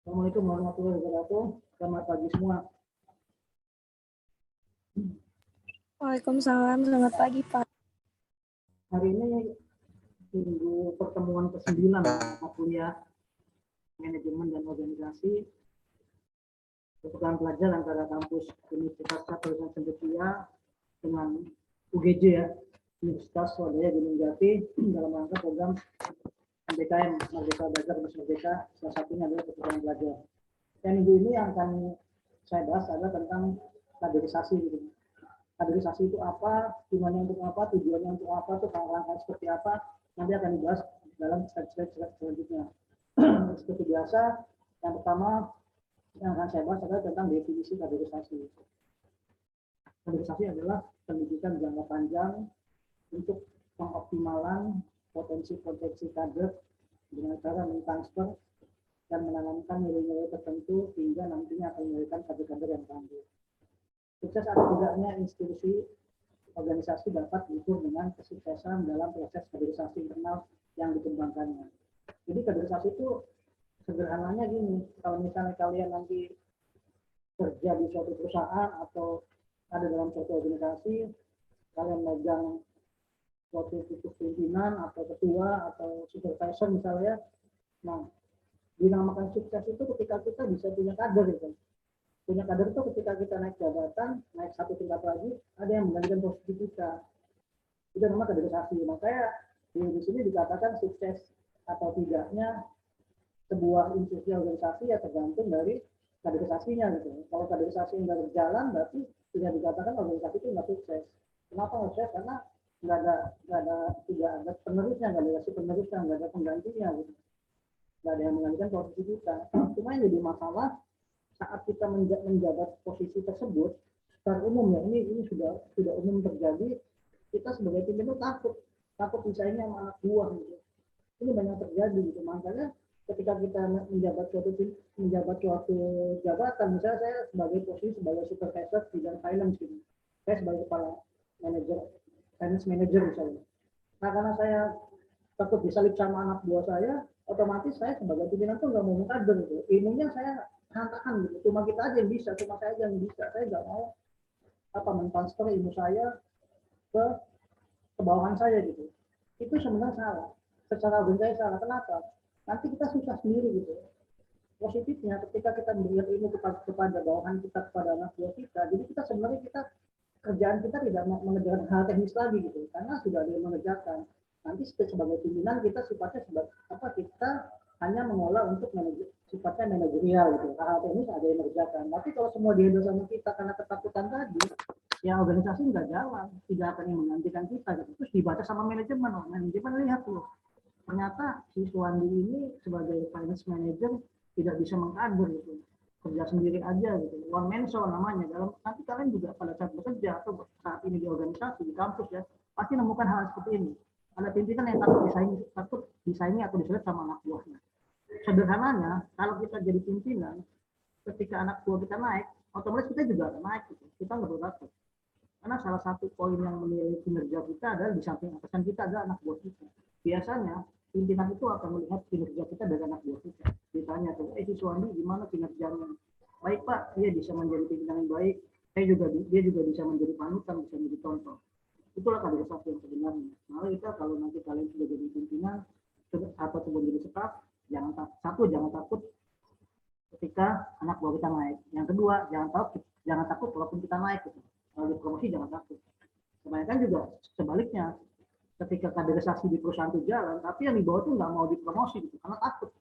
Assalamualaikum warahmatullahi wabarakatuh. Selamat pagi semua. Waalaikumsalam, selamat pagi Pak. Hari ini minggu pertemuan ke-9 mata kuliah manajemen dan organisasi pertukaran pelajar antara kampus Universitas Katolik Cendekia dengan UGJ ya, Universitas Swadaya Gunung Jati dalam rangka program MBKM Merdeka Belajar Bebas Merdeka, salah satunya adalah pertukaran pelajar. Dan minggu ini yang akan saya bahas adalah tentang kaderisasi gitu. Kaderisasi itu apa, gunanya untuk apa, tujuannya untuk apa, tuh langkah seperti apa, nanti akan dibahas dalam slide selanjutnya. Seperti biasa, yang pertama yang akan saya bahas adalah tentang definisi kaderisasi. Kaderisasi adalah pendidikan jangka panjang untuk pengoptimalan potensi-potensi kader dengan cara mentransfer dan menanamkan nilai-nilai tertentu hingga nantinya akan melahirkan kader-kader yang tangguh. Sukses atau tidaknya institusi organisasi dapat diukur dengan kesuksesan dalam proses kaderisasi internal yang dikembangkannya. Jadi kaderisasi itu sederhananya gini, kalau misalnya kalian nanti kerja di suatu perusahaan atau ada dalam suatu organisasi, kalian megang suatu titik pimpinan atau ketua atau supervisor misalnya, nah dinamakan sukses itu ketika kita bisa punya kader gitu. Punya kader itu ketika kita naik jabatan, naik satu tingkat lagi, ada yang menggantikan posisi kita. Itu namanya kaderisasi. Makanya di sini dikatakan sukses atau tidaknya sebuah institusi organisasi ya tergantung dari kaderisasinya gitu. Kalau kaderisasi nggak berjalan, berarti tidak dikatakan organisasi itu nggak sukses. Kenapa nggak sukses? Karena tidak ada penerusnya, nggak ada penerusnya, nggak ada penggantinya gitu. Nggak ada yang menggantikan posisi kita. Cuma yang jadi masalah saat kita menjabat posisi tersebut, secara umum ya, ini sudah umum terjadi, kita sebagai pimpinan takut misalnya sama anak buah gitu. Ini banyak terjadi gitu. Makanya ketika kita menjabat suatu jabatan, misalnya saya sebagai posisi sebagai supervisor bidang finance gitu, saya sebagai kepala finance manager misalnya. Nah karena saya takut disalip sama anak buah saya, otomatis saya sebagai pimpinan tuh nggak mau mengkader gitu. Ilmunya saya hantakan gitu, cuma kita aja yang bisa, cuma saya aja yang bisa. Saya nggak mau mentransfer ilmu saya ke bawahan saya gitu. Itu sebenarnya salah. Secara organisasi salah. Kenapa? Nanti kita susah sendiri gitu. Positifnya ketika kita memberikan ilmu kepada bawahan kita, kepada anak buah kita, jadi kita sebenarnya kerjaan kita tidak mengerjakan hal teknis lagi gitu, karena sudah ada yang mengerjakan. Nanti sebagai pimpinan kita sifatnya kita hanya mengolah untuk sifatnya manajerial gitu. Hal teknis ada yang mengerjakan. Tapi kalau semua dihandle sama kita karena ketakutan tadi, ya organisasi nggak jalan, tidak akan yang menggantikan kita gitu. Terus dibaca sama manajemen lihat tuh, ternyata si Suwandi ini sebagai finance manager tidak bisa mengkader gitu, kerja sendiri aja gitu, one man show namanya. Nanti kalian juga pada saat bekerja atau saat ini di organisasi di kampus ya, pasti nemukan hal seperti ini. Ada pimpinan yang takut disaingi atau disalip sama anak buahnya. Sederhananya, kalau kita jadi pimpinan, ketika anak buah kita naik, otomatis kita juga naik gitu. Kita nggak takut. Karena salah satu poin yang menilai kinerja kita adalah di samping atasan kita ada anak buah kita. Biasanya pimpinan itu akan melihat kinerja kita dari anak buah kita. Ditanya tuh, si Suwandi gimana kinerjanya? Baik Pak, dia bisa menjadi pimpinan yang baik. Dia juga bisa menjadi panutan, bisa menjadi contoh. Itulah kaderisasi yang sebenarnya. Nah, kita kalau nanti kalian sudah jadi pimpinan atau sebelum jadi staf, jangan takut ketika anak buah kita naik. Yang kedua, jangan takut walaupun kita naik gitu. Kalau di promosi jangan takut. Kebanyakan juga sebaliknya, ketika kaderisasi di perusahaan itu jalan, tapi yang di bawah itu nggak mau dipromosi gitu, karena takut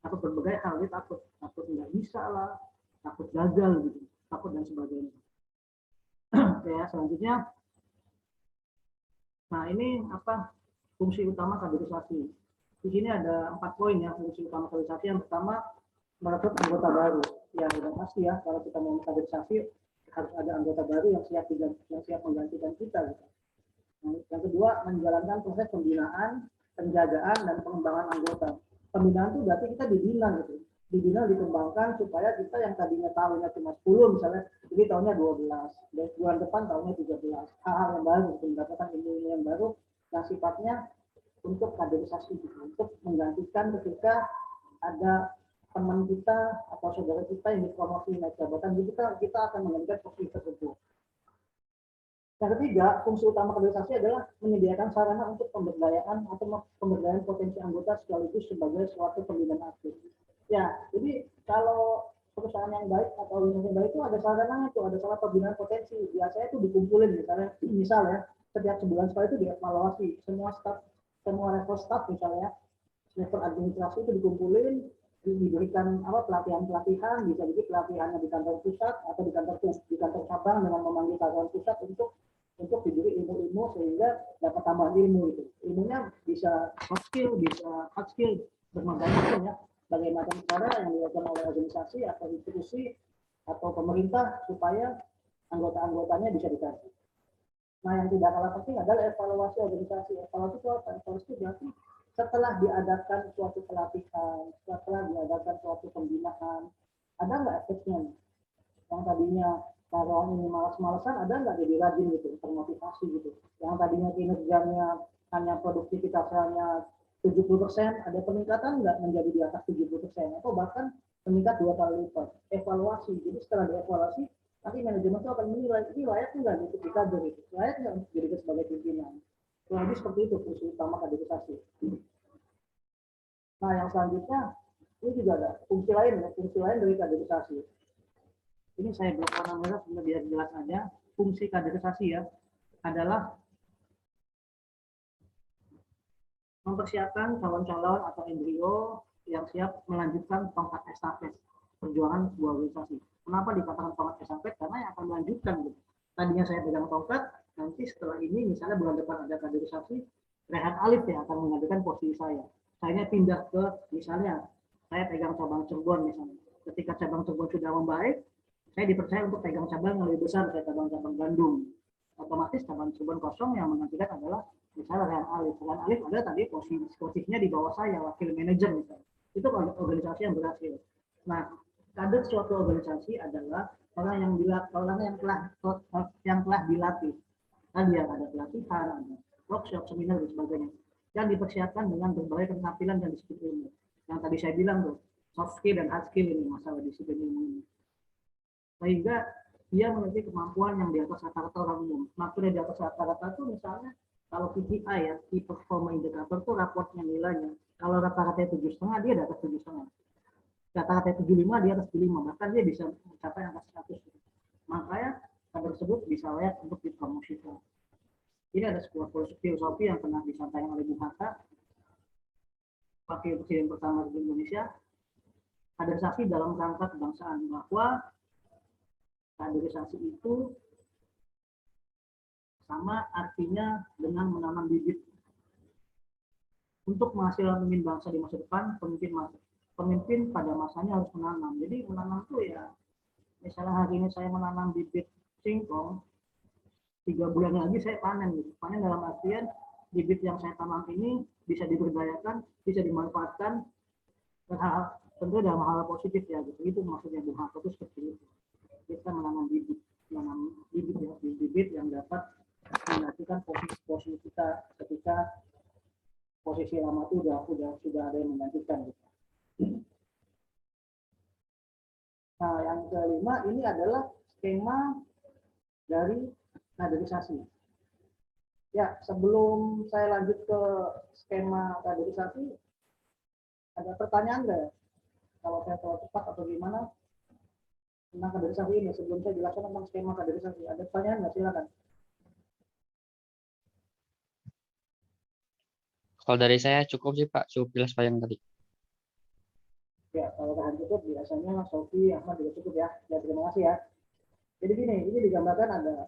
berbagai hal, dia takut nggak bisa lah, takut gagal gitu, takut dan sebagainya. Oke ya, selanjutnya, nah ini fungsi utama kaderisasi. Di sini ada 4 poin ya fungsi utama kaderisasi. Yang pertama, merekrut anggota baru. Ya sudah pasti ya, kalau kita mau kaderisasi harus ada anggota baru yang siap menggantikan kita gitu. Yang kedua, menjalankan proses pembinaan, penjagaan, dan pengembangan anggota. Pembinaan itu berarti kita dibina gitu. Dibina, dikembangkan supaya kita yang tadinya tahunnya cuma 10 misalnya, jadi tahunnya 12. Dan bulan depan tahunnya 13. Hal-hal yang baru, mendapatkan ilmu yang baru yang sifatnya untuk kaderisasi gitu, untuk menggantikan ketika ada teman kita atau saudara kita yang dipromosi naik jabatan, kita akan menggantikan posisi tersebut. Yang ketiga, fungsi utama kaderisasi adalah menyediakan sarana untuk pemberdayaan atau pemberdayaan potensi anggota sekaligus sebagai suatu pembinaan aktif. Ya, jadi kalau perusahaan yang baik atau organisasi yang baik itu ada sarana itu, ada sarana pembinaan potensi. Biasanya itu dikumpulin misalnya setiap sebulan sekali itu dievaluasi semua staff, semua level staff misalnya level administrasi itu dikumpulin, diberikan pelatihan-pelatihan, bisa jadi pelatihannya di kantor pusat atau di kantor cabang dengan memanggil kantor pusat untuk diberi ilmu-ilmu sehingga dapat tambahan ilmu itu. Ilmunya bisa soft skill, bisa hard skill, berbagai macam ya. Bagaimana cara yang dilakukan oleh organisasi atau institusi atau pemerintah supaya anggota-anggotanya bisa dikasih. Nah, yang tidak kalah penting adalah evaluasi organisasi. Evaluasi itu apa? Evaluasi itu berarti setelah diadakan suatu pelatihan, setelah diadakan suatu pembinaan, ada nggak efeknya? Yang tadinya karyawan ini malas-malasan, ada nggak jadi rajin gitu, termotivasi gitu. Yang tadinya kinerjanya hanya produktivitasnya 70%, ada peningkatan nggak menjadi di atas 70%, atau bahkan meningkat 2 kali lipat. Evaluasi. Jadi setelah dievaluasi, nanti manajemen itu akan menilai ini layak nggak untuk dikader itu, layak nggak untuk dijadikan sebagai pimpinan. Kurang lebih seperti itu fungsi utama kaderisasi. Nah, yang selanjutnya ini juga ada fungsi lain dari kaderisasi. Ini saya blok warna merah biar jelas aja. Fungsi kaderisasi ya adalah mempersiapkan calon-calon atau embrio yang siap melanjutkan tongkat estafet perjuangan sebuah organisasi. Kenapa dikatakan tongkat estafet? Karena yang akan melanjutkan. Gitu. Tadinya saya pegang tongkat, nanti setelah ini misalnya bulan depan ada kaderisasi, Rehat Alif ya akan menggantikan posisi saya. Saya pindah ke misalnya saya pegang cabang Cirebon misalnya. Ketika cabang Cirebon sudah membaik, saya dipercaya untuk pegang cabang yang lebih besar, kayak cabang-cabang Bandung. Otomatis cabang Cirebon kosong yang menggantikan adalah misalnya Rehan Alif. Rehan Alif ada tadi posisinya di bawah saya, wakil manajer misalnya. Itu organisasi yang berhasil. Nah, kader suatu organisasi adalah orang yang telah dilatih. Tadi yang ada pelatihan, ada workshop, seminar dan sebagainya. Dan dipersiapkan dengan berbagai keterampilan dan disiplin ilmu. Yang tadi saya bilang tuh, soft skill dan hard skill ini masalah disiplin ilmu ini. Sehingga dia memiliki kemampuan yang di atas rata-rata orang umum. Maksudnya di atas rata-rata itu misalnya kalau KPI ya, Key Performance Indicator itu raportnya nilainya. Kalau rata-rata 7,5 dia di atas 7,5. Rata-rata 75 dia atas 75, bahkan dia bisa mencapai angka 100. Makanya kader tersebut bisa layak untuk dipromosikan. Ini ada sebuah filosofi yang pernah disampaikan oleh Bung Hatta, Wakil Presiden pertama di Indonesia, kaderisasi dalam rangka kebangsaan, bahwa kaderisasi itu sama artinya dengan menanam bibit. Untuk menghasilkan pemimpin bangsa di masa depan, pemimpin pada masanya harus menanam. Jadi menanam itu ya, misalnya hari ini saya menanam bibit singkong, 3 bulan lagi saya panen. Gitu. Panen dalam artian bibit yang saya tanam ini bisa diberdayakan, bisa dimanfaatkan, dan tentu dalam hal positif ya. Gitu. Itu maksudnya Bung Hatta itu seperti itu. Kita menanam bibit yang dapat menggantikan posisi kita ketika posisi lama itu sudah ada yang menggantikan. Gitu. Nah, yang kelima ini adalah skema dari kaderisasi. Ya, sebelum saya lanjut ke skema kaderisasi, ada pertanyaan nggak ya? Kalau saya terlalu cepat atau gimana? Tentang kaderisasi ini, sebelum saya jelaskan tentang skema kaderisasi. Ada pertanyaan nggak? Silakan. Kalau dari saya cukup sih Pak, cukup jelas Pak yang tadi. Ya, kalau tahan cukup biasanya Sofi, Ahmad juga cukup ya. Ya, terima kasih ya. Jadi gini, ini digambarkan ada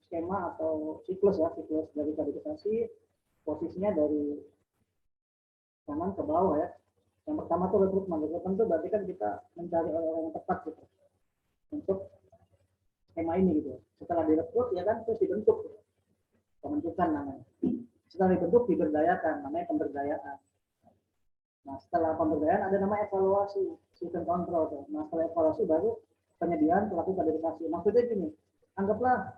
skema atau siklus ya, siklus dari kaderisasi, posisinya dari kanan ke bawah ya. Yang pertama tuh rekrutmen itu berarti kan kita mencari orang-orang yang tepat gitu untuk skema ini gitu. Setelah direkrut ya kan terus dibentuk, gitu. Pembentukan namanya. Setelah dibentuk diberdayakan, namanya pemberdayaan. Nah setelah pemberdayaan ada nama evaluasi, sistem kontrol tuh. Nah setelah evaluasi baru penyediaan pelaku kaderisasi. Maksudnya gini, anggaplah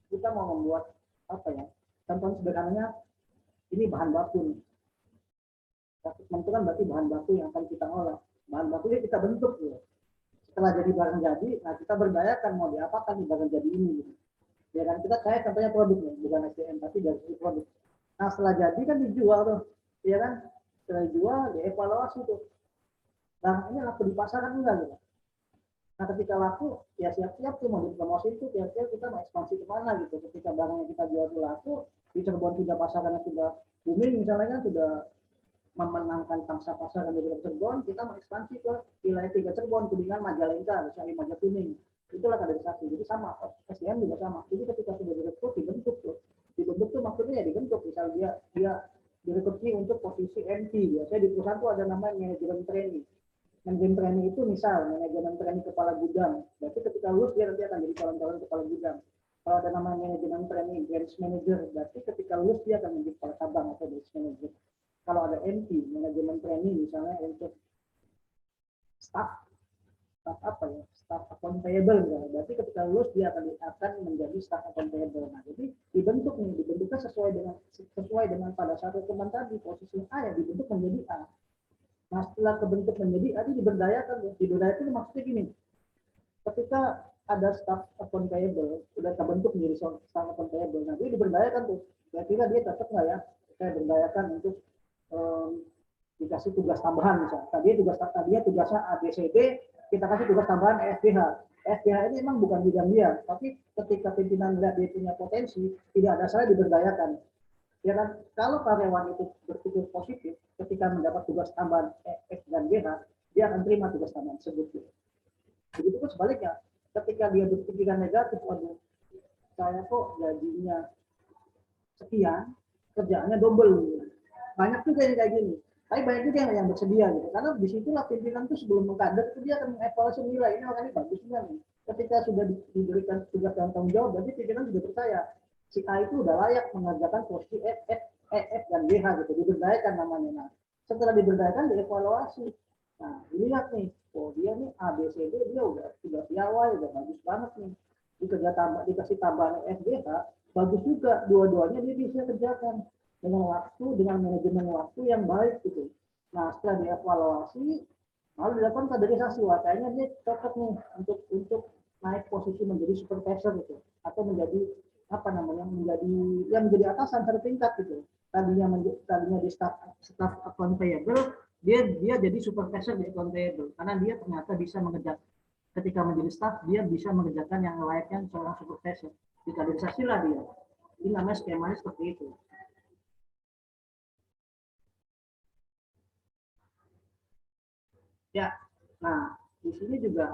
kita mau membuat apa ya? Contoh sederhananya ini bahan baku nih. Rekrutmen itu kan berarti bahan baku yang akan kita olah. bahan bakunya kita bentuk gitu. Setelah jadi barang jadi, nah kita berdayakan mau diapakan di barang jadi ini gitu. Ya kan kita kayak contohnya produk nih, bukan SDM tapi dari sisi produk. Nah setelah jadi kan dijual tuh, ya kan, setelah dijual dievaluasi tuh, barang ini laku di pasaran enggak gitu. Nah ketika laku ya siap-siap tuh mau dipromosi itu, kira-kira kita mau ekspansi kemana gitu. Ketika barang yang kita jual itu laku, di Cirebon sudah pasarannya sudah booming misalnya kan, sudah memenangkan pangsa pasar yang di Cirebon, kita mau ekspansi ke wilayah 3 Cirebon, Kuningan, Majalengka, misalnya Majakuning. Itulah kaderisasi. Jadi sama, SDM juga sama. Jadi ketika sudah direkrut dibentuk tuh. Dibentuk tuh maksudnya ya dibentuk. Misal dia direkrutsi untuk posisi MP. Biasanya di perusahaan tuh ada namanya manajemen training. Manajemen training itu misal manajemen training kepala gudang. Berarti ketika lulus dia nanti akan jadi calon-calon kepala gudang. Kalau ada nama manajemen training branch manager, berarti ketika lulus dia akan menjadi kepala cabang atau branch manager. Kalau ada MP, manajemen training misalnya untuk staff apa ya, staff account payable misalnya. Berarti ketika lulus dia akan menjadi staff account payable. Nah, jadi dibentuknya sesuai dengan pada saat teman tadi posisi A ya dibentuk menjadi A. Nah, setelah kebentuk menjadi A ini diberdayakan. Diberdayakan maksudnya gini. Ketika ada staff account payable, udah terbentuk menjadi staff account payable. Nah, dia diberdayakan tuh. Kira-kira dia cocok nggak ya? Saya berdayakan untuk dikasih tugas tambahan misalnya. Tadinya tugasnya ABCD, kita kasih tugas tambahan EFGH. EFGH ini memang bukan bidang dia, tapi ketika pimpinan melihat dia punya potensi, tidak ada salah diberdayakan. Ya kan? Kalau karyawan itu berpikir positif, ketika mendapat tugas tambahan F dan GH, dia akan terima tugas tambahan tersebut. Begitu pun sebaliknya, ketika dia berpikiran negatif, waduh, saya kok gajinya sekian, kerjaannya double. Banyak juga yang kayak gini. Tapi banyak juga yang bersedia gitu. Karena disitulah pimpinan tuh sebelum mengkader itu dia akan mengevaluasi nilai ini orang ini bagus nggak nih. Ketika sudah diberikan tugas dan tanggung jawab, berarti pimpinan sudah percaya si A itu udah layak mengerjakan posisi F dan GH gitu. Diberdayakan namanya. Nah, setelah diberdayakan dievaluasi. Nah, dilihat nih, oh dia nih A, B, C, D dia udah piawai, udah bagus banget nih. Dikasih tambahan FGH, bagus juga. Dua-duanya dia bisa kerjakan dengan manajemen waktu yang baik gitu. Nah setelah dievaluasi lalu dilakukan kaderisasi, wah kayaknya dia cocok nih untuk naik posisi menjadi supervisor gitu atau menjadi menjadi atasan tertingkat gitu. Tadinya di staff account payable, dia jadi supervisor di account payable karena dia ternyata bisa mengerjakan, ketika menjadi staff dia bisa mengerjakan yang layaknya seorang supervisor. Dikaderisasi lah dia. Ini namanya skemanya seperti itu. Ya, nah di sini juga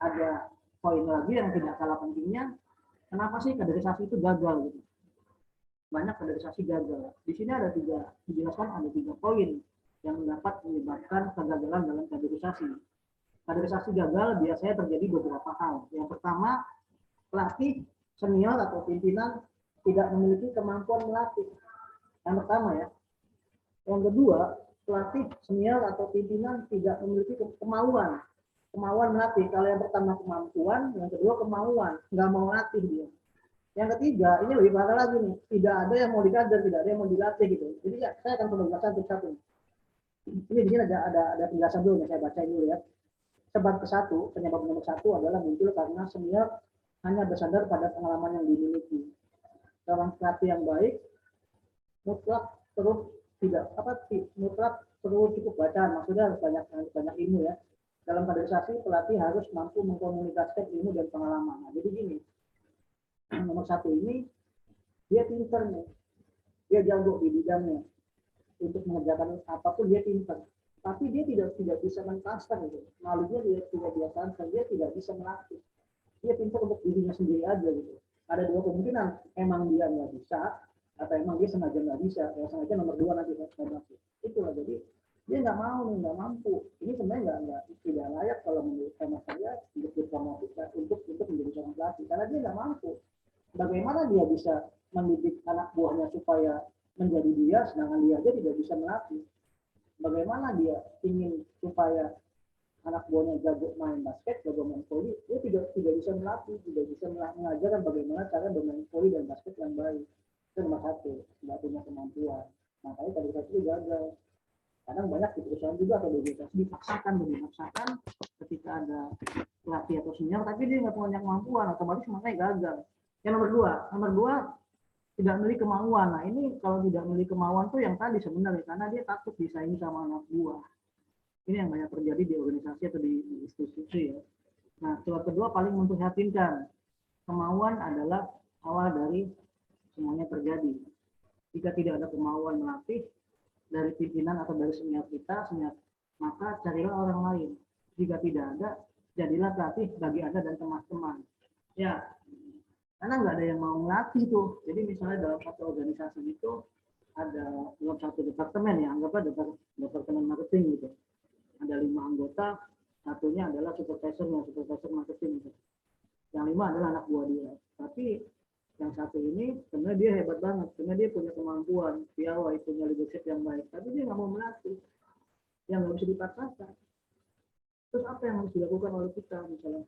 ada poin lagi yang tidak kalah pentingnya. Kenapa sih kaderisasi itu gagal gitu? Banyak kaderisasi gagal. Di sini dijelaskan ada 3 poin yang dapat menyebabkan kegagalan dalam kaderisasi. Kaderisasi gagal biasanya terjadi beberapa hal. Yang pertama, pelatih senior atau pimpinan tidak memiliki kemampuan melatih. Yang pertama ya. Yang kedua, pelatih senior atau pimpinan tidak memiliki kemauan melatih. Kalau yang pertama kemampuan, yang kedua kemauan, nggak mau latih dia. Yang ketiga, ini lebih parah lagi nih, tidak ada yang mau dikader, tidak ada yang mau dilatih gitu. Jadi ya, saya akan penjelasan satu-satu. Ini di sini ada penjelasan dulu, saya baca dulu ya. Penyebab nomor satu adalah muncul karena senior hanya bersandar pada pengalaman yang dimiliki. Seorang pelatih yang baik mutlak terus mutlak perlu cukup bacaan, maksudnya harus banyak ilmu ya. Dalam kaderisasi pelatih harus mampu mengkomunikasikan ilmu dan pengalaman. Nah, jadi gini, nomor satu ini dia pinter nih, dia jago di bidangnya untuk mengerjakan apapun dia pinter, tapi dia tidak bisa mentransfer gitu. Malunya dia tidak bisa transfer, dia tidak bisa melatih. Dia pinter untuk dirinya sendiri aja gitu. Ada 2 kemungkinan, emang dia nggak bisa atau emang dia sengaja nggak bisa. Ya sengaja nomor 2 nanti saya masuk. Itulah, jadi dia nggak mampu. Ini sebenarnya tidak layak kalau menurut saya untuk dipromosikan untuk menjadi seorang pelatih karena dia nggak mampu. Bagaimana dia bisa mendidik anak buahnya supaya menjadi dia, sedangkan dia aja tidak bisa melatih. Bagaimana dia ingin supaya anak buahnya jago main basket, jago main voli, dia tidak bisa melatih, tidak bisa mengajarkan bagaimana cara bermain voli dan basket yang baik. Itu nomor satu, tidak punya kemampuan. Makanya kaderisasi itu gagal. Kadang banyak di perusahaan juga atau di organisasi dipaksakan ketika ada pelatih atau senior, tapi dia nggak punya kemampuan, otomatis makanya gagal. Yang nomor dua tidak memiliki kemauan. Nah ini kalau tidak memiliki kemauan tuh yang tadi sebenarnya karena dia takut disaingi sama anak buah. Ini yang banyak terjadi di organisasi atau di institusi ya. Nah, sebab kedua paling memprihatinkan. Kemauan adalah awal dari semuanya terjadi. Jika tidak ada kemauan melatih dari pimpinan atau dari senior kita, maka carilah orang lain. Jika tidak ada, jadilah pelatih bagi Anda dan teman-teman. Ya, karena nggak ada yang mau melatih tuh. Jadi misalnya dalam satu organisasi itu ada dalam satu departemen ya, anggaplah departemen marketing gitu. Ada 5 anggota, satunya adalah supervisor marketing gitu. Yang 5 adalah anak buah dia. Tapi yang satu ini sebenarnya dia hebat banget, karena dia punya kemampuan, piawai, punya leadership yang baik, tapi dia nggak mau melatih, yang nggak bisa dipaksakan. Terus apa yang harus dilakukan oleh kita?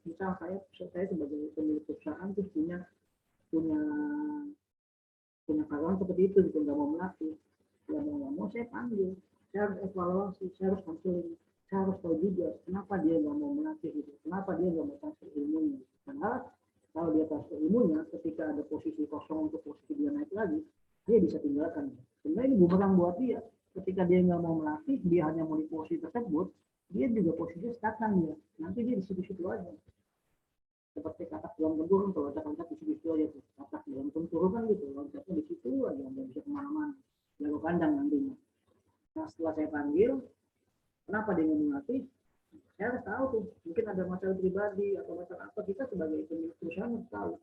Misal saya sebagai pemilik perusahaan terus punya karyawan seperti itu gitu, nggak mau melatih, nggak mau saya panggil, saya harus evaluasi, saya harus counseling, saya harus tahu juga kenapa dia nggak mau melatih gitu, kenapa dia nggak mau transfer ilmunya. Karena kalau dia transfer ilmunya, ketika ada posisi kosong untuk posisi dia naik lagi, dia bisa tinggalkan. Sebenarnya ini bumerang buat dia. Ketika dia nggak mau melatih, dia hanya mau di posisi tersebut, dia juga posisinya stagnan dia. Nanti dia di situ-situ aja. Seperti katak dalam tempurung, kalau loncat-loncat di situ aja tuh. Katak dalam tempurung kan gitu, loncatnya di situ aja, nggak bisa kemana-mana. Jago kandang nantinya. Nah setelah saya panggil, kenapa dia nggak melatih? Saya harus tahu tuh, mungkin ada masalah pribadi atau masalah apa, kita sebagai pemilik perusahaan harus tahu.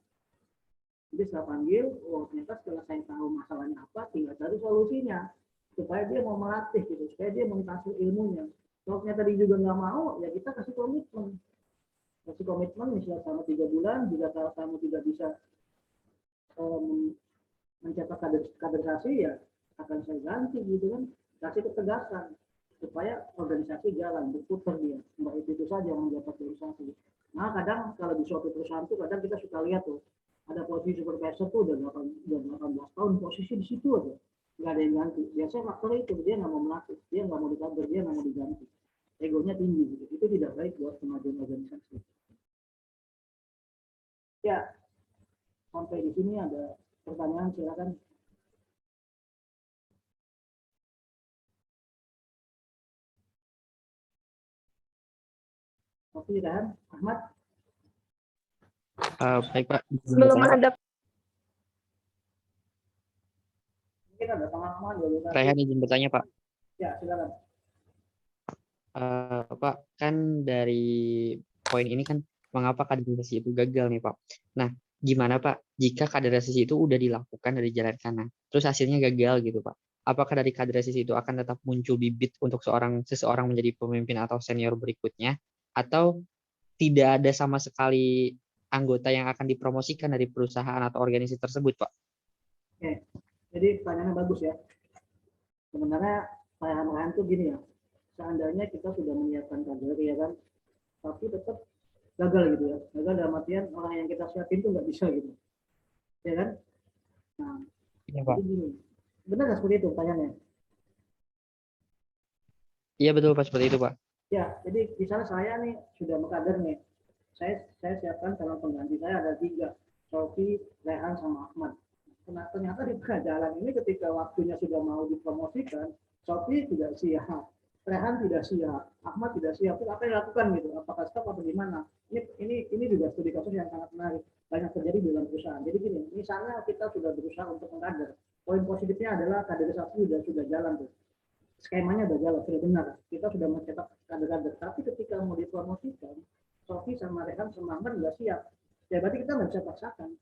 Jadi saya panggil, oh ternyata setelah saya tahu masalahnya apa, tinggal cari solusinya supaya dia mau melatih gitu, supaya dia mengkasih ilmunya. Kalau ternyata dia juga nggak mau, ya kita kasih komitmen. Kasih komitmen misalnya selama 3 bulan, jika kamu tidak bisa mencetak kaderisasi, ya akan saya ganti gitu kan. Kasih ketegasan supaya organisasi jalan, berputar dia. Nggak itu saja menjabat kaderisasi. Nah kadang kalau di suatu perusahaan tuh kadang kita suka lihat tuh, ada posisi supervisor tuh udah 18 tahun posisi di situ aja, nggak ada yang ganti. Biasanya faktor itu dia nggak mau melatih, dia nggak mau dikader, dia nggak mau diganti, egonya tinggi gitu. Itu tidak baik buat kemajuan organisasi. Ya, sampai di sini ada pertanyaan, silakan. Oke kan, Ahmad? Baik Pak. Belum ada. Mungkin ada pengalaman ya. Rehan izin bertanya Pak. Ya, silakan. Pak, kan dari poin ini kan mengapa kaderisasi itu gagal nih Pak. Nah, gimana Pak jika kaderisasi itu udah dilakukan dari jalan sana, terus hasilnya gagal gitu Pak? Apakah dari kaderisasi itu akan tetap muncul bibit untuk seseorang menjadi pemimpin atau senior berikutnya, atau tidak ada sama sekali anggota yang akan dipromosikan dari perusahaan atau organisasi tersebut Pak? Oke, jadi pertanyaannya bagus ya. Sebenarnya saya tuh gini ya, seandainya kita sudah menyiapkan kader ya kan, tapi tetap gagal gitu ya. Gagal dalam artian orang yang kita siapin tuh nggak bisa gitu. Ya kan? Nah, Iya Pak. jadi gini. Benar nggak seperti itu pertanyaannya? Iya betul Pak, seperti itu Pak. Ya, jadi misalnya saya nih sudah mengkader nih. Saya siapkan calon pengganti saya ada 3, Sofi, Rehan, sama Ahmad. Ternyata di tengah jalan ini ketika waktunya sudah mau dipromosikan, Sofi tidak siap, Rehan tidak siap, Ahmad tidak siap. Terus apa yang dilakukan gitu? Apakah stop atau gimana? Ini juga studi kasus yang sangat menarik, banyak terjadi di dalam perusahaan. Jadi gini, misalnya kita sudah berusaha untuk mengkader, poin positifnya adalah kaderisasi sudah jalan tuh, skemanya sudah jalan, sudah benar, kita sudah mencetak kader-kader. Tapi ketika mau dipromosikan, Sofi sama Rehan sama Ahmad nggak siap, ya berarti kita nggak bisa paksakan.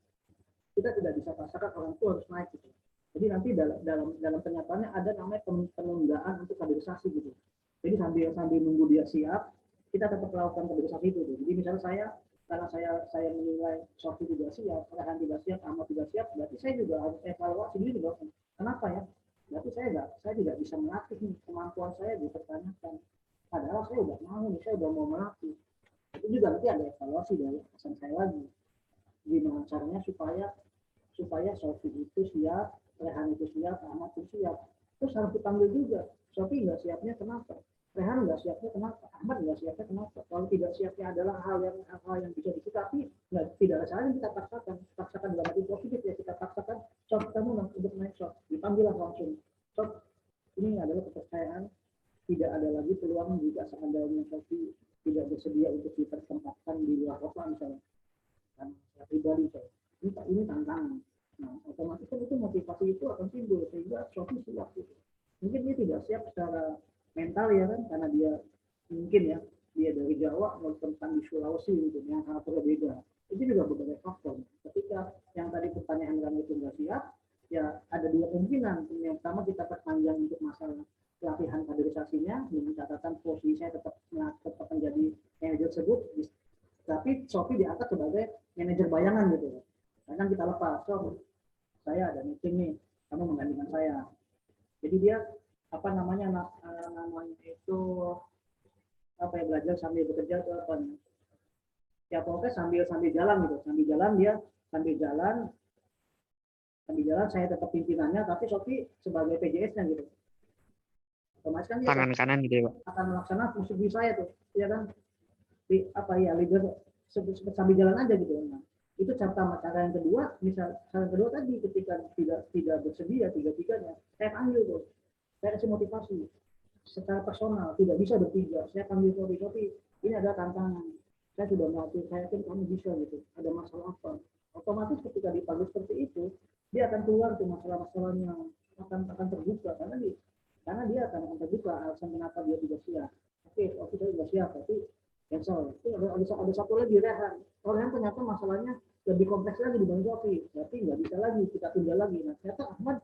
Kita tidak bisa paksakan orang tua harus naik gitu. Jadi nanti dalam kenyataannya ada namanya penundaan untuk kaderisasi gitu. Jadi sambil nunggu dia siap, kita tetap melakukan kaderisasi itu. Jadi misalnya karena saya menilai Sofi tidak siap, Rehan tidak siap, Ahmad tidak siap, berarti saya juga harus evaluasi diri dong. Kenapa ya? Berarti saya tidak bisa melatih nih, kemampuan saya dipertanyakan. Padahal saya udah mau nih, saya udah mau melatih. Itu juga nanti ada evaluasi dari atasan saya lagi. Gimana caranya supaya Sofi itu siap, Rehan itu siap, Ahmad itu siap. Terus harus dipanggil juga. Sofi nggak siapnya kenapa? Rehan nggak siapnya kenapa? Ahmad nggak siapnya kenapa? Kalau tidak siapnya adalah hal yang bisa disikapi, tidak ada salahnya kita paksakan dalam arti positif ya, kita paksakan. Sof, kamu untuk naik sof, dipanggil langsung. Sof, ini adalah kepercayaan, tidak ada lagi peluang jika seandainya Sofi tidak bersedia untuk ditempatkan di luar kota misalnya, kan pribadi saya. Ini tantangan. Nah, otomatis kan itu motivasi itu akan timbul sehingga Sofi siap gitu. Mungkin dia tidak siap secara mental ya kan, karena dia mungkin ya dia dari Jawa mau tentang di Sulawesi gitu yang sangat berbeda. Itu juga berbagai faktor. Ketika yang tadi pertanyaan kamu itu nggak siap, ya ada dua kemungkinan. Yang pertama kita perpanjang untuk masalah pelatihan kaderisasinya dengan catatan posisinya tetap menjadi manajer tersebut, tapi Sofi diangkat sebagai manajer bayangan gitu. Karena kita lepas, so saya ada meeting nih, kamu menggantikan saya. Jadi dia namanya itu belajar sambil bekerja atau apa nih? Ya pokoknya sambil jalan gitu, sambil jalan saya tetap pimpinannya, tapi Sofi sebagai PJS-nya gitu. Otomatis kan dia Tangan kanan gitu ya Pak. akan melaksanakan fungsi saya tuh, ya kan? Leader sambil jalan aja gitu. Nah, itu cara yang kedua, cara yang kedua tadi ketika tidak bersedia tiga-tiganya, saya panggil tuh, saya kasih motivasi secara personal, tidak bisa bertiga, saya panggil Sofi, ini ada tantangan, saya sudah melatih, saya yakin kamu bisa gitu, ada masalah apa? Otomatis ketika dipanggil seperti itu, dia akan keluar tuh masalah-masalahnya, akan terbuka karena dia akan terbuka alasan kenapa dia tidak siap. Oke, saya tidak siap, tapi cancel. Itu ada satu lagi Rehan. Rehan ternyata masalahnya lebih kompleks lagi dibanding Sofi. Berarti nggak bisa lagi, kita tunda lagi. Nah, ternyata Ahmad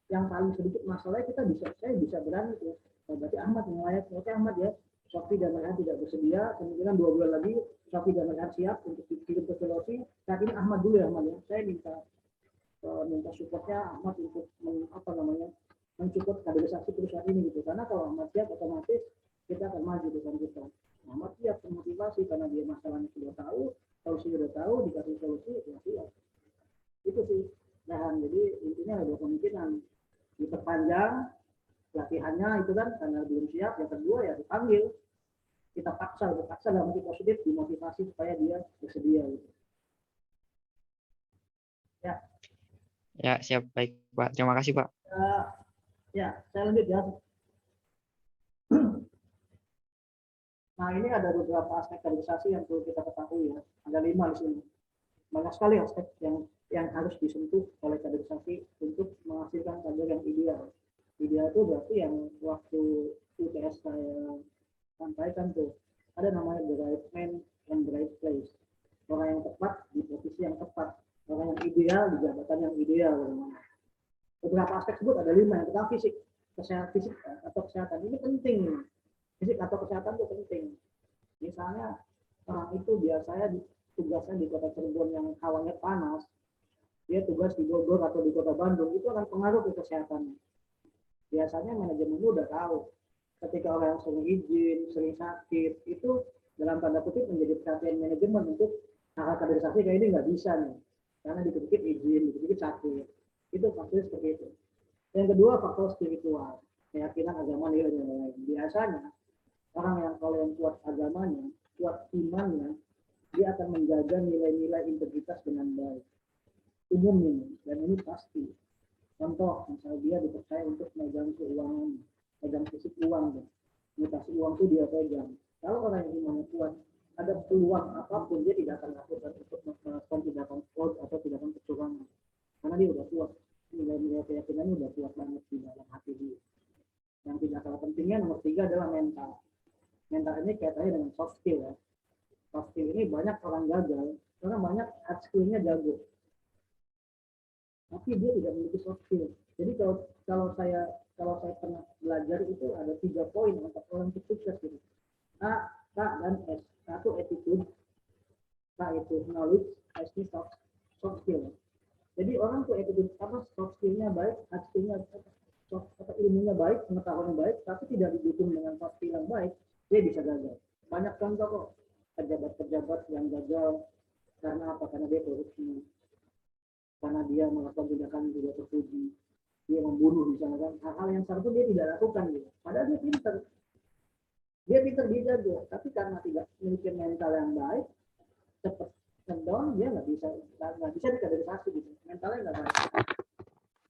yang paling sedikit masalahnya saya bisa berani tuh. Nah, berarti Ahmad yang layak. Oke Ahmad ya, Sofi dan Rehan tidak bersedia. Kemungkinan 2 bulan lagi Sofi dan Rehan siap untuk dikirim ke Sulawesi. Saat ini Ahmad dulu ya Ahmad ya. Saya minta supportnya Ahmad untuk mensupport kaderisasi perusahaan ini gitu. Karena kalau Ahmad siap otomatis kita akan maju dengan kita. Ahmad siap termotivasi karena dia masalahnya sudah tahu, sudah tahu, dikasih solusi, ya siap. Itu sih. Nah, jadi intinya ada kemungkinan diperpanjang pelatihannya itu kan karena belum siap. Yang kedua ya dipanggil, kita paksa dalam arti positif, dimotivasi supaya dia bersedia. Gitu. Ya. Ya siap, baik Pak. Terima kasih Pak. Ya, saya lanjut ya. Nah, ini ada beberapa aspek kaderisasi yang perlu kita ketahui ya. Ada 5 di sini. Banyak sekali aspek yang harus disentuh oleh kaderisasi untuk menghasilkan kader yang ideal. Ideal itu berarti yang waktu UTS saya sampaikan tuh, ada namanya the right man and the right place. Orang yang tepat di posisi yang tepat. Orang yang ideal di jabatan yang ideal. Beberapa aspek tersebut ada 5. Yang pertama fisik atau kesehatan. Ini penting. Fisik atau kesehatan itu penting. Misalnya orang itu biasanya tugasnya di kota Cirebon yang hawanya panas, dia tugas di Bogor atau di kota Bandung, itu akan pengaruh ke kesehatannya. Biasanya manajemen udah tahu. Ketika orang yang sering izin, sering sakit, itu dalam tanda kutip menjadi perhatian manajemen untuk hal kaderisasi kayak ini nggak bisa nih. Karena dikit-dikit izin, dikit-dikit sakit. Itu faktornya seperti itu. Yang kedua, faktor spiritual. Keyakinan agama nilai-nilai. Biasanya orang yang kalau yang kuat agamanya, kuat imannya, dia akan menjaga nilai-nilai integritas dengan baik. Umumnya, dan ini pasti. Contoh, misalnya dia dipercaya untuk megang keuangan, megang fisik uang, mutasi uang itu dia pegang. Kalau orang yang imannya kuat, ada peluang apapun dia tidak akan lakukan untuk melakukan tindakan fraud atau tindakan kecurangan. Karena dia udah kuat, nilai-nilai keyakinannya udah kuat banget di dalam hati dia. Yang tidak kalah pentingnya nomor 3 adalah mental. Mental ini kaitannya dengan soft skill ya. Soft skill ini banyak orang gagal karena banyak hard skill-nya jago. Tapi dia tidak memiliki soft skill. Jadi kalau saya pernah belajar itu ada 3 poin untuk orang sukses gitu. A, K, dan S. Satu attitude, K itu knowledge, S itu soft skill. Jadi orang tuh attitude soft skill-nya baik, hard skill-nya ilmunya baik, pengetahuannya baik, tapi tidak didukung dengan soft skill yang baik, dia bisa gagal. Banyak contoh kok pejabat-pejabat yang gagal karena apa? Karena dia korupsi, karena dia melakukan tindakan tidak terpuji, dia membunuh misalnya kan, hal-hal yang seharusnya dia tidak lakukan gitu. Padahal dia pintar dia jago, tapi karena tidak memiliki mental yang baik, cepat down, dia nggak bisa dikaderisasi gitu, mentalnya nggak baik.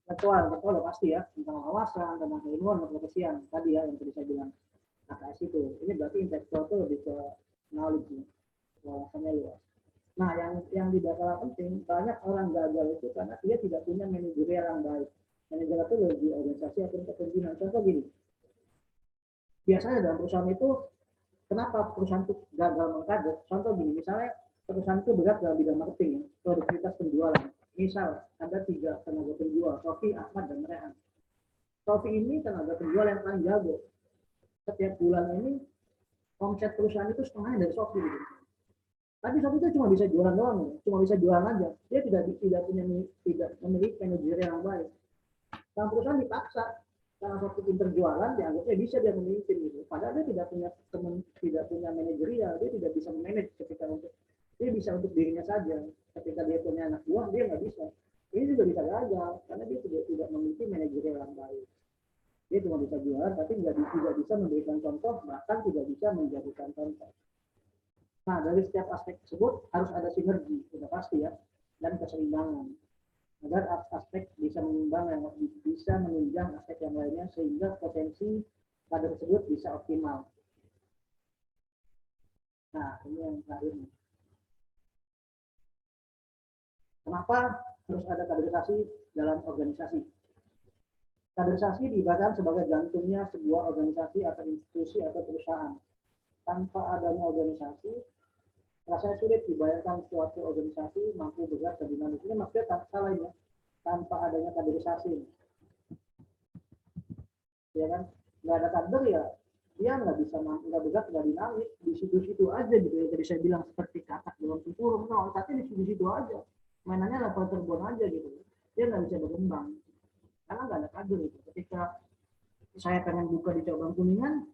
Kecuali udah pasti ya, tentang wawasan, tentang keilmuan, keprofesian tadi ya yang tadi saya bilang AKS itu. Ini berarti intelektual itu lebih ke knowledge, wawasannya luas. Nah, yang tidak kalah penting, banyak orang gagal itu karena dia tidak punya manajerial yang baik. Manajer itu lebih organisasi atau kepemimpinan. Contoh gini, biasanya dalam perusahaan itu, kenapa perusahaan itu gagal mengkader? Contoh gini, misalnya perusahaan itu bergerak dalam bidang marketing, ya, produktivitas penjualan. Misal ada 3 tenaga penjual, Sofi, Ahmad, dan Rehan. Sofi ini tenaga penjual yang paling jago. Setiap bulan ini omset perusahaan itu setengahnya dari Sofi. Gitu. Tapi Sofi itu cuma bisa jualan doang, ya. Cuma bisa jualan aja. Dia tidak memiliki manajer yang baik. Dalam perusahaan dipaksa karena Sofi pintar jualan, dianggapnya bisa dia memimpin gitu. Padahal dia tidak punya manajerial, dia tidak bisa memanage ketika dia bisa untuk dirinya saja. Ketika dia punya anak buah, dia nggak bisa. Ini juga bisa gagal karena dia tidak memiliki manajerial yang baik. Dia cuma bisa jualan, tapi tidak bisa memberikan contoh, bahkan tidak bisa menjadikan contoh. Nah, dari setiap aspek tersebut harus ada sinergi, sudah pasti ya, dan keseimbangan. Agar aspek bisa menunjang aspek yang lainnya sehingga potensi pada tersebut bisa optimal. Nah, ini yang terakhir. Kenapa harus ada kaderisasi dalam organisasi? Kaderisasi diibaratkan sebagai jantungnya sebuah organisasi atau institusi atau perusahaan. Tanpa adanya organisasi, rasanya sulit dibayangkan suatu organisasi mampu bergerak dan dinamis. Ini maksudnya salah ya, tanpa adanya kaderisasi. Ya kan, nggak ada kader ya, dia nggak bisa nggak bergerak, nggak dinamis, di situ-situ aja gitu ya. Tadi saya bilang seperti katak dalam tempurung, no, tapi di situ-situ aja. Mainannya level terbon aja gitu. Dia nggak bisa berkembang karena nggak ada kader itu. Ketika saya pengen buka di cabang Kuningan,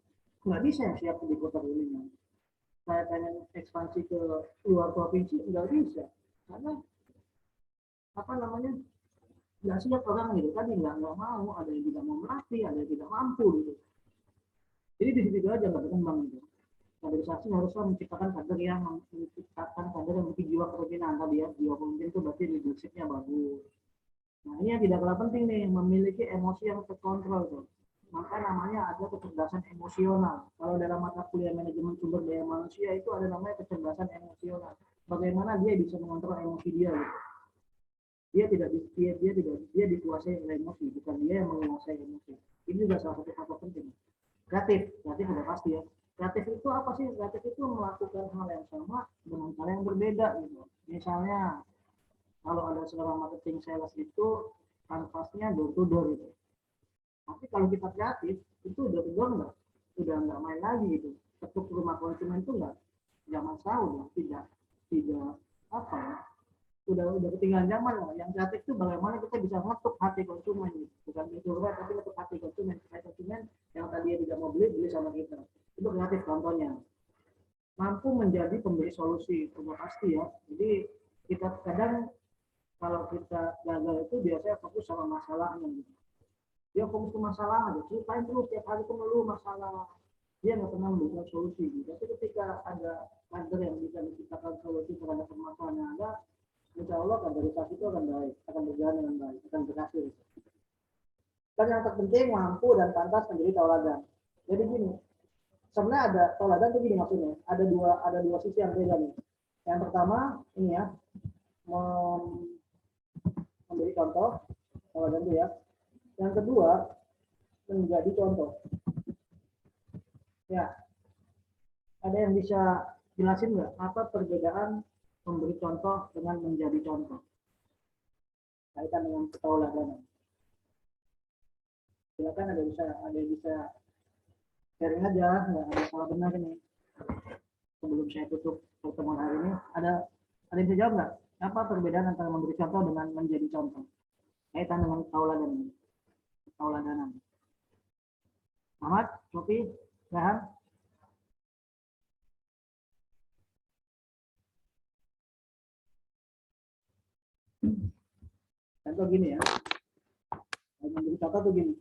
nggak bisa yang siap di kota Kuningan. Saya pengen ekspansi ke luar provinsi, nggak bisa karena apa namanya, nggak siap orang gitu. Tadi nggak mau, ada yang tidak mau melatih, ada yang tidak mampu gitu. Jadi di situ aja nggak berkembang gitu. Kaderisasi harusnya menciptakan kader yang memiliki jiwa kepemimpinan tadi ya. Jiwa kepemimpinan itu berarti leadershipnya bagus. Nah, ini yang tidak kalah penting nih, memiliki emosi yang terkontrol tuh. Maka namanya ada kecerdasan emosional. Kalau dalam mata kuliah manajemen sumber daya manusia itu ada namanya kecerdasan emosional. Bagaimana dia bisa mengontrol emosi dia gitu. Dia dikuasai oleh emosi, bukan dia yang menguasai emosi. Ini juga salah satu faktor penting. Kreatif sudah pasti ya. Kreatif itu apa sih? Kreatif itu melakukan hal yang sama dengan cara yang berbeda gitu. Misalnya kalau ada seorang marketing sales itu kanvasnya door to door gitu. Tapi kalau kita kreatif itu door to door udah nggak main lagi gitu. Ketuk rumah konsumen itu nggak zaman sahur, tidak apa ya, udah ketinggalan zaman lah. Yang kreatif itu bagaimana kita bisa ngetuk hati konsumen gitu. Bukan itu tapi ngetuk hati konsumen supaya konsumen yang tadinya tidak mau beli sama kita. Itu kreatif contohnya. Mampu menjadi pemberi solusi, sudah pasti ya. Jadi kita kadang kalau kita gagal itu biasanya fokus sama masalahnya gitu. Dia fokus ke masalah aja, ceritain terus tiap hari itu melulu masalah. Dia nggak pernah memberikan solusi gitu. Tapi ketika ada kader yang bisa menciptakan solusi terhadap permasalahan yang ada, insya Allah kaderisasi itu akan baik, akan berjalan dengan baik, akan berhasil. Dan yang terpenting mampu dan pantas menjadi tauladan. Jadi gini, sebenarnya ada tauladan itu gini maksudnya, ada dua sisi yang beda nih. Yang pertama ini ya, memberi contoh, tauladan itu ya. Yang kedua menjadi contoh. Ya, ada yang bisa jelasin nggak apa perbedaan memberi contoh dengan menjadi contoh kaitan dengan ketauladanan? Silakan ada yang bisa sharing aja, nggak ada salah benar ini. Sebelum saya tutup pertemuan hari ini, ada yang bisa jawab nggak? Apa perbedaan antara memberi contoh dengan menjadi contoh kaitan dengan ketauladanan? Ahmad, Sofi, Rehan. Contoh gini ya, Memberi contoh tuh gini.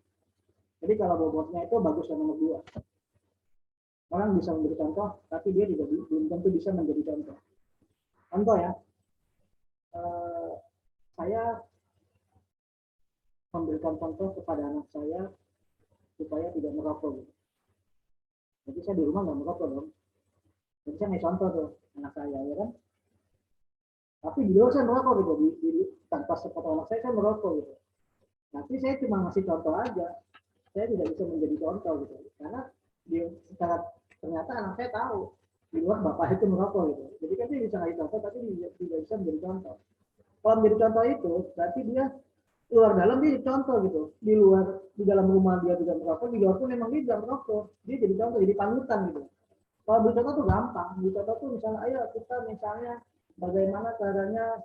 Jadi kalau bobotnya itu bagus yang nomor 2. Orang bisa memberi contoh, tapi dia tidak belum tentu bisa menjadi contoh. Contoh ya, saya memberikan contoh kepada anak saya supaya tidak merokok. Gitu. Jadi saya di rumah nggak merokok dong. Jadi saya ngasih contoh tuh anak saya, ya kan. Tapi di luar saya merokok gitu, tanpa sepatu anak saya merokok gitu. Tapi saya cuma ngasih contoh aja. Saya tidak bisa menjadi contoh gitu, karena dia secara ternyata anak saya tahu di luar bapak itu merokok gitu. Jadi kan dia bisa ngasih contoh, tapi tidak bisa menjadi contoh. Kalau menjadi contoh itu berarti dia luar dalam dia jadi contoh gitu. Di dalam rumah dia tidak merokok, di luar pun memang dia tidak merokok. Dia jadi contoh, jadi panutan gitu. Kalau bercontoh tuh gampang. Bercontoh tuh misalnya, ayo kita misalnya bagaimana caranya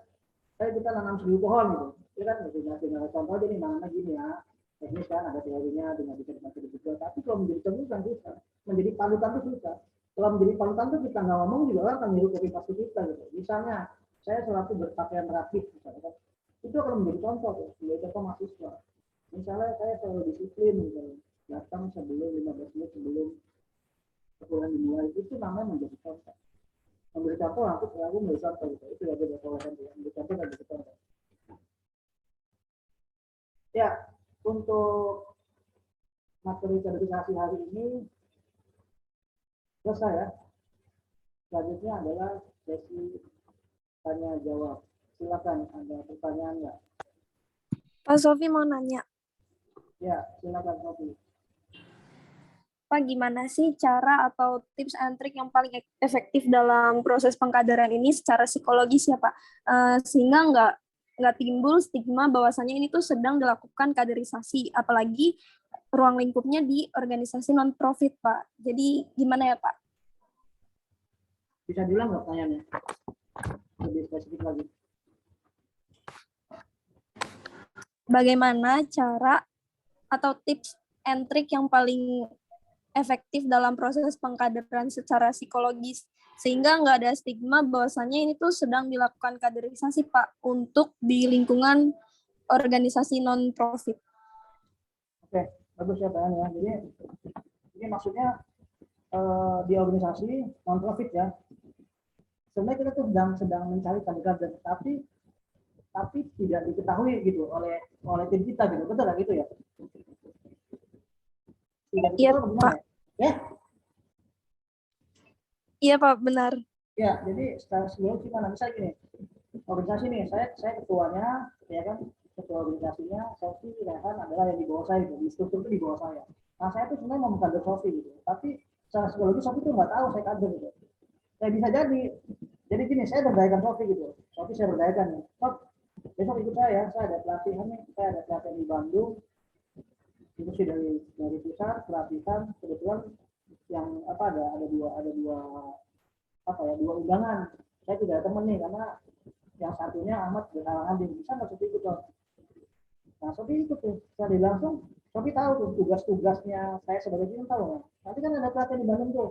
kita nanam 1000 pohon gitu. Ya kan, tinggal contoh aja nih, nanamnya gini ya. Teknis kan ada teorinya dengan bisa dibaca di Google. Tapi kalau menjadi contoh kan susah. Menjadi panutan tuh susah. Kalau menjadi panutan tuh kita nggak ngomong juga orang akan niru copy paste kita gitu. Misalnya saya selalu berpakaian rapi, misalnya kan. Itu akan menjadi contoh tuh, menjadi contoh mahasiswa. Misalnya saya selalu disiplin gitu. Datang sebelum 15 menit sebelum perkuliahan dimulai, itu namanya menjadi contoh. Memberi contoh aku memberi contoh gitu. Itu yang dia tawarkan dia. Memberi contoh dan memberi contoh. Ya, untuk materi kaderisasi hari ini selesai ya. Selanjutnya adalah sesi tanya jawab. Silakan, ada pertanyaan nggak? Pak Sofi mau nanya. Ya, silakan Sofi. Pak, gimana sih cara atau tips and trick yang paling efektif dalam proses pengkaderan ini secara psikologis ya Pak? Sehingga nggak timbul stigma bahwasannya ini tuh sedang dilakukan kaderisasi, apalagi ruang lingkupnya di organisasi non-profit Pak. Jadi gimana ya Pak? Bisa diulang nggak pertanyaannya? Lebih spesifik lagi. Bagaimana cara atau tips and trick yang paling efektif dalam proses pengkaderan secara psikologis sehingga nggak ada stigma bahwasannya ini tuh sedang dilakukan kaderisasi Pak untuk di lingkungan organisasi non-profit. Oke, bagus ya Pak ya. Jadi ini maksudnya di organisasi non-profit ya. Sebenarnya kita tuh sedang mencari kader, tapi tidak diketahui gitu oleh tim kita gitu, betul nggak gitu ya? Tidak diketahui bagaimana ya? Ya? Iya Pak, benar. Ya, jadi secara sebelum gimana? Misalnya gini, organisasi nih, saya ketuanya, ya kan, ketua organisasinya, Sofi, Rehan adalah yang di bawah saya, gitu. Di struktur itu di bawah saya. Nah, saya tuh sebenarnya mau mengkader Sofi gitu, tapi secara psikologis Sofi tuh nggak tahu saya kader gitu. Saya bisa jadi gini, saya berdayakan Sofi gitu. Sofi saya berdayakan nih. Sof, besok ikut saya ada pelatihan nih, saya ada pelatihan di Bandung, itu sih dari pusat pelatihan, kebetulan yang apa ada dua dua undangan. Saya tidak temen nih karena yang satunya Ahmad berhalangan bisa nggak Sofi ikut dong. Nah Sofi ikut tuh, saya langsung Sofi tahu tuh tugas-tugasnya saya sebagai tim tahu nggak. Nanti kan ada pelatihan di Bandung tuh.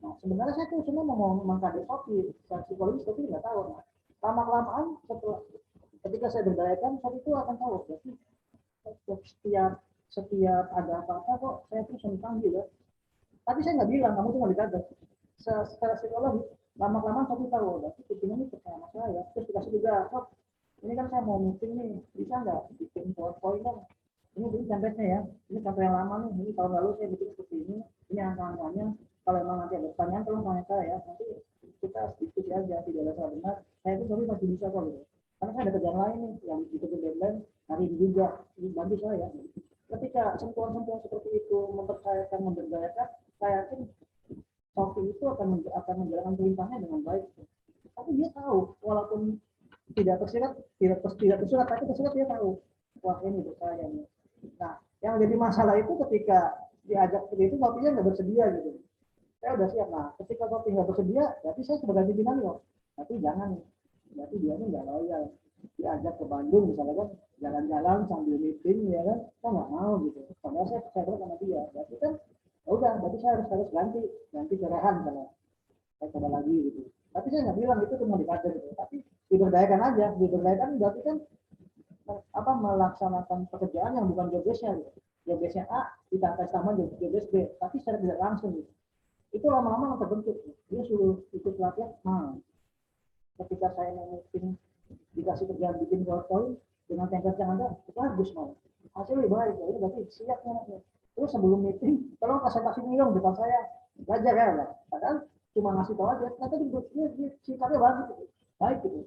Nah sebenarnya saya tuh semua mau mengkader Sofi, secara psikologis Sofi nggak tahu. Nah, lama-kelamaan setelah ketika saya berdayakan Sofi itu akan tahu. Jadi setiap ada apa-apa kok saya tuh sering panggil ya. Tapi saya nggak bilang kamu tuh mau dikader. Secara psikologis lama-lama Sofi tahu, berarti kuping ini percaya sama saya. Terus dikasih juga, Sof, ini kan saya mau meeting nih, bisa nggak bikin PowerPoint dong? Ini template-nya ya, ini contoh yang lama nih, ini tahun lalu saya bikin seperti ini angka-angkanya. Kalau memang nanti ada pertanyaan, tolong tanya saya ya. Nanti kita diskusi aja, tidak ada salah benar. Saya itu Sofi masih bisa kok gitu. Karena saya ada kerjaan lain nih, yang ikutin deadline, hari ini juga, bantu saya. Ketika sentuhan-sentuhan seperti itu mempercayakan, memberdayakan, saya yakin Sofi itu akan menjalankan perintahnya dengan baik. Tapi dia tahu, walaupun tidak tersirat, tapi tersirat dia tahu. Wah ini saya nih. Nah, yang jadi masalah itu ketika diajak seperti itu, Sofinya nggak bersedia gitu. Saya udah siap. Nah, ketika Sofi nggak bersedia, berarti saya sebagai pimpinan loh. Tapi jangan, berarti dia ini nggak loyal. Diajak ke Bandung misalnya kan, jalan-jalan sambil meeting ya kan, saya nggak mau gitu. Padahal saya percaya sama dia. Berarti kan udah, berarti saya harus ganti cerahan misalnya. Saya coba lagi gitu. Tapi saya nggak bilang itu cuma dikader gitu. Tapi diberdayakan aja, diberdayakan berarti kan melaksanakan pekerjaan yang bukan job desk-nya gitu. Job desk-nya A kita atas sama job desk B, tapi secara tidak langsung gitu. Itu lama-lama terbentuk. Dia suruh ikut pelatihan. Ketika saya meeting dikasih kerjaan bikin PowerPoint dengan template yang ada, bagus mau. Hasil lebih baik, jadi berarti siapnya. Terus sebelum meeting, tolong presentasi dulu dong depan saya. Belajar ya lah. Padahal cuma ngasih tahu aja, ternyata dia sikapnya bagus gitu. Baik gitu.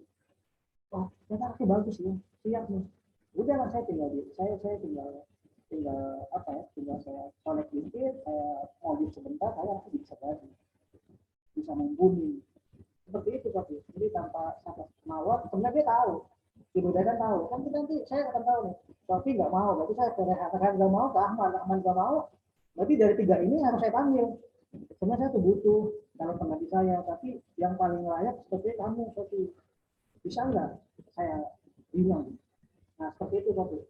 Oh, ternyata bagus ya. Siap nih. Udah lah saya tinggal tinggal saya connect LinkedIn, saya audit sebentar, saya bisa lagi. Bisa mumpuni. Seperti itu tapi jadi tanpa mawar sebenarnya dia tahu ibu Dadan tahu kan nanti saya akan tahu nih tapi nggak mau berarti saya nggak mau ke Ahmad nggak mau berarti dari 3 ini harus saya panggil sebenarnya saya tuh butuh dalam pengganti saya tapi yang paling layak seperti kamu seperti bisa nggak saya bilang nah seperti itu tapi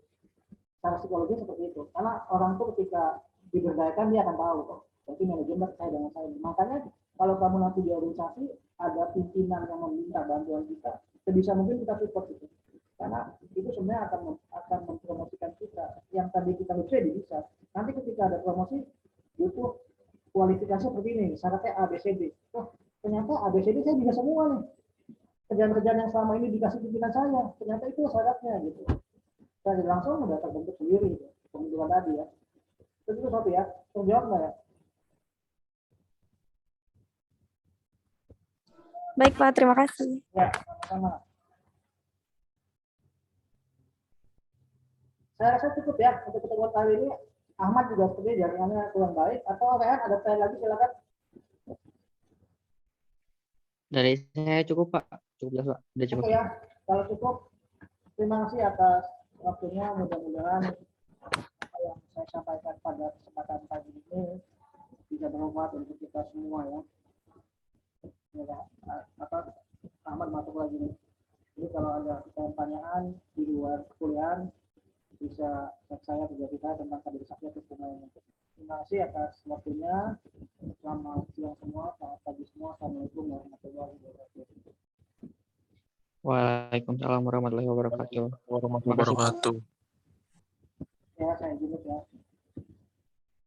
secara psikologi seperti itu karena orang tuh ketika diberdayakan dia akan tahu kok berarti manajemen percaya dengan saya makanya kalau kamu nanti di organisasi ada pimpinan yang meminta bantuan kita, sebisa mungkin kita support itu. Karena itu sebenarnya akan mempromosikan kita. Yang tadi kita bisa. Nanti ketika ada promosi, butuh kualifikasi seperti ini, syaratnya ABCD. Oh, ternyata ABCD saya bisa semua nih. Kerjaan-kerjaan yang selama ini dikasih pimpinan saya, ternyata itu syaratnya gitu. Saya langsung udah terbentuk sendiri, pembentukan tadi ya. Terus itu satu ya, terjawab nggak ya? Baik Pak, terima kasih. Ya, sama-sama. Saya rasa cukup ya untuk pertemuan kali ini. Ahmad juga seperti jaringannya kurang baik. Atau Rehan ada pertanyaan lagi silakan. Dari saya cukup Pak, cukup jelas Pak, udah cukup. Oke ya, kalau cukup terima kasih atas waktunya. Mudah-mudahan apa yang saya sampaikan pada kesempatan pagi ini bisa bermanfaat untuk kita semua ya. Ahmad masuk lagi nih. Jadi kalau ada pertanyaan di luar kuliah bisa cek saya juga kita tentang kaderisasi atau pemain. Terima kasih atas waktunya. Selamat siang semua, selamat pagi semua. Assalamualaikum warahmatullahi wabarakatuh. Waalaikumsalam warahmatullahi wabarakatuh. Wabarakatuh. Ya, saya jemput ya.